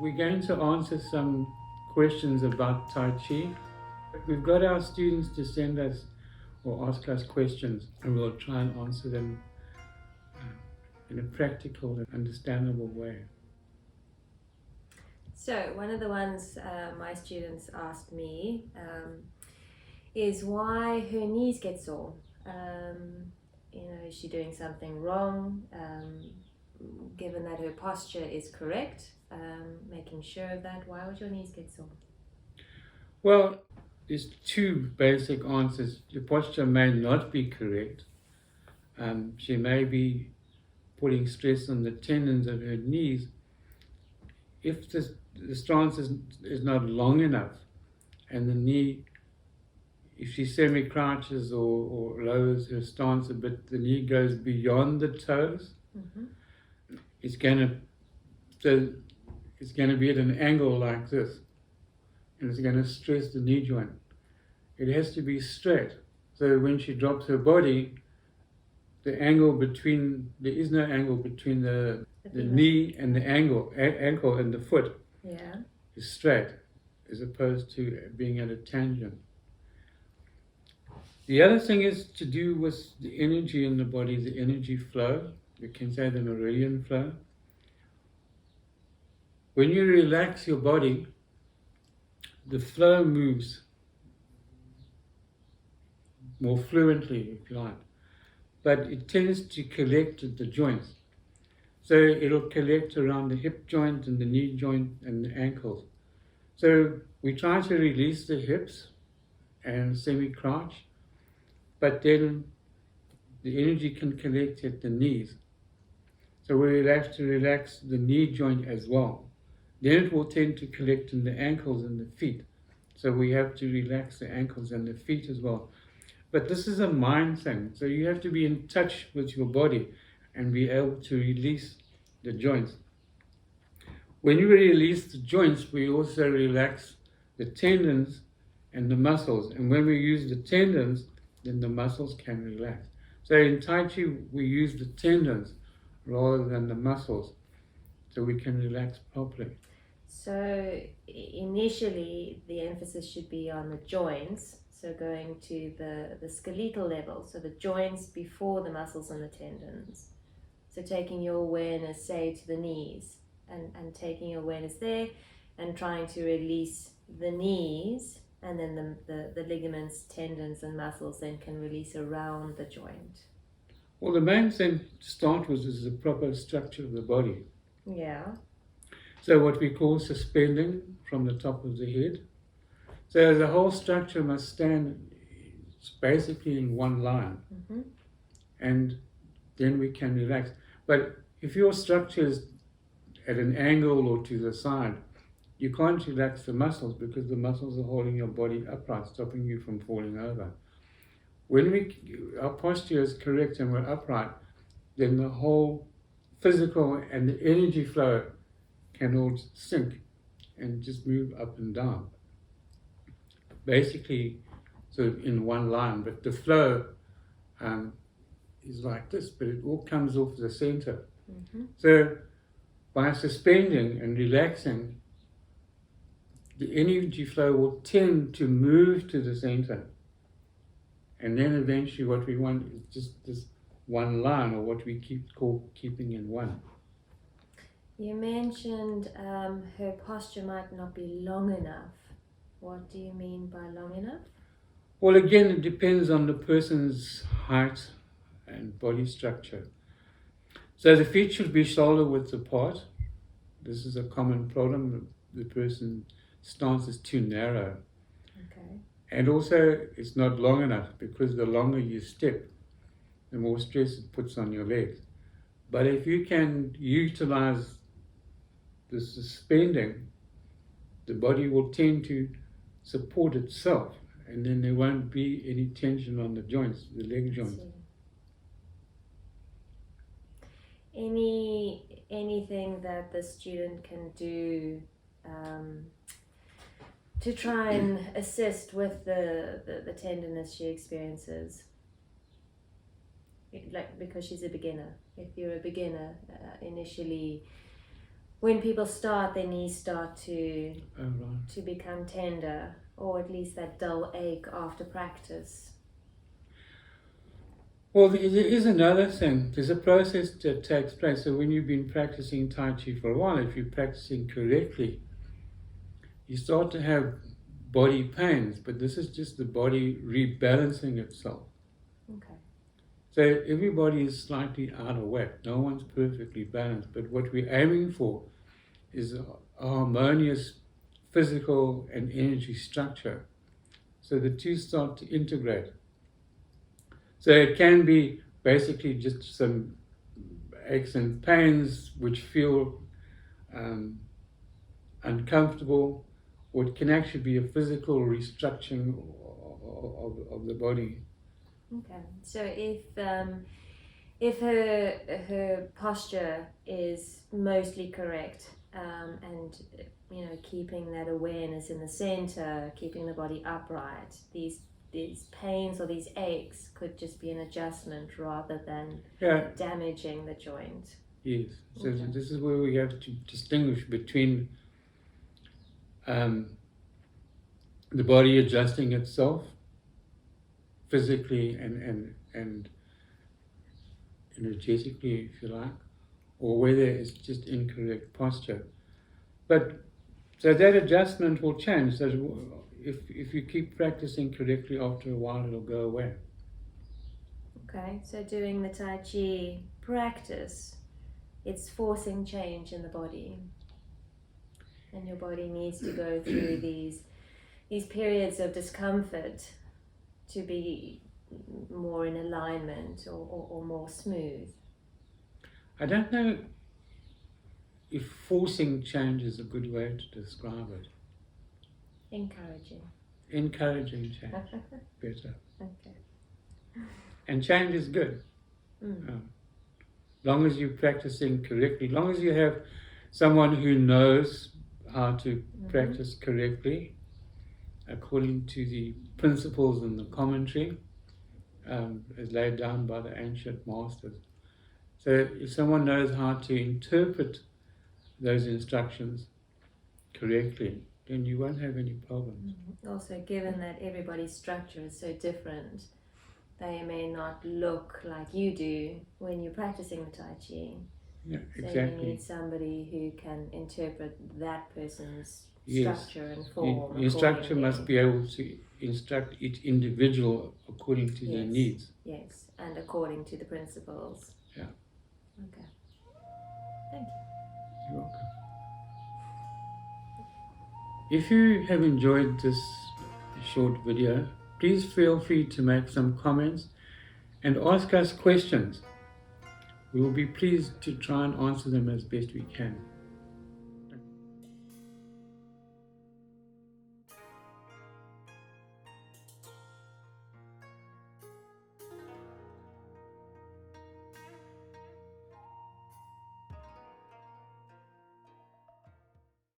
We're going to answer some questions about Tai Chi. We've got our students to send us or ask us questions, and we'll try and answer them in a practical and understandable way. So one of the ones my students asked me is why her knees get sore. Is she doing something wrong? Given that her posture is correct, making sure of that, why would your knees get sore? Well, there's two basic answers. Your posture may not be correct. She may be putting stress on the tendons of her knees. If the stance is not long enough and the knee, if she semi-crouches or lowers her stance a bit, the knee goes beyond the toes, it's going to be at an angle like this, and it's going to stress the knee joint. It has to be straight. So when she drops her body, there is no angle between the knee and the ankle and the foot. Yeah. Is straight, as opposed to being at a tangent. The other thing is to do with the energy in the body, the energy flow. You can say the meridian flow. When you relax your body, the flow moves more fluently, if you like, but it tends to collect at the joints. So it'll collect around the hip joint and the knee joint and the ankles. So we try to release the hips and semi-crouch, but then the energy can collect at the knees. So we have to relax the knee joint as well. Then it will tend to collect in the ankles and the feet. So we have to relax the ankles and the feet as well. But this is a mind thing. So you have to be in touch with your body and be able to release the joints. When you release the joints, we also relax the tendons and the muscles. And when we use the tendons, then the muscles can relax. So in Tai Chi, we use the tendons rather than the muscles, so we can relax properly. So initially, the emphasis should be on the joints. So going to the skeletal level, so the joints before the muscles and the tendons. So taking your awareness, say, to the knees and taking your awareness there and trying to release the knees, and then the ligaments, tendons and muscles then can release around the joint. Well, the main thing to start with is the proper structure of the body. Yeah. So what we call suspending from the top of the head. So the whole structure must stand basically in one line. And then we can relax. But if your structure is at an angle or to the side, you can't relax the muscles because the muscles are holding your body upright, stopping you from falling over. When our posture is correct and we're upright, then the whole physical and the energy flow can all sync and just move up and down. Basically, sort of in one line, but the flow is like this, but it all comes off the center. So by suspending and relaxing, the energy flow will tend to move to the center. And then eventually what we want is just this one line, or what we call keeping in one. You mentioned her posture might not be long enough. What do you mean by long enough? Well, again, it depends on the person's height and body structure. So the feet should be shoulder width apart. This is a common problem. The person's stance is too narrow. Okay. And also, it's not long enough, because the longer you step, the more stress it puts on your legs. But if you can utilize the suspending, the body will tend to support itself, and then there won't be any tension on the joints, the leg joints. Anything that the student can do to try and assist with the tenderness she experiences? Like, because she's a beginner. If you're a beginner, initially when people start, their knees start to Right. to become tender, or at least that dull ache after practice. Well, there is another thing. There's a process that takes place. So when you've been practicing Tai Chi for a while, if you're practicing correctly, you start to have body pains, but this is just the body rebalancing itself. Okay. So everybody is slightly out of whack. No one's perfectly balanced, but what we're aiming for is a harmonious physical and energy structure. So the two start to integrate. So it can be basically just some aches and pains which feel uncomfortable, or it can actually be a physical restructuring of the body. Okay. So if her posture is mostly correct, and keeping that awareness in the center, keeping the body upright, these pains or these aches could just be an adjustment rather than damaging the joint. Yes. So Okay. this is where we have to distinguish between the body adjusting itself physically and energetically, if you like, or whether it's just incorrect posture. But so that adjustment will change. So if you keep practicing correctly, after a while it'll go away. Okay, so doing the Tai Chi practice, it's forcing change in the body. And your body needs to go through these periods of discomfort to be more in alignment or more smooth. I don't know if forcing change is a good way to describe it. Encouraging. Encouraging change, better. Okay. And change is good. Long as you're practicing correctly, long as you have someone who knows how to practice correctly according to the principles in the commentary as laid down by the ancient masters. So if someone knows how to interpret those instructions correctly, then you won't have any problems. Also, given that everybody's structure is so different, they may not look like you do when you're practicing the Tai Chi. Yeah, So exactly. you need somebody who can interpret that person's Yes. structure and form. The instructor accordingly. must be able to instruct each individual according to their needs. Yes, and according to the principles. Yeah. Okay. Thank you. You're welcome. If you have enjoyed this short video, please feel free to make some comments and ask us questions. We will be pleased to try and answer them as best we can.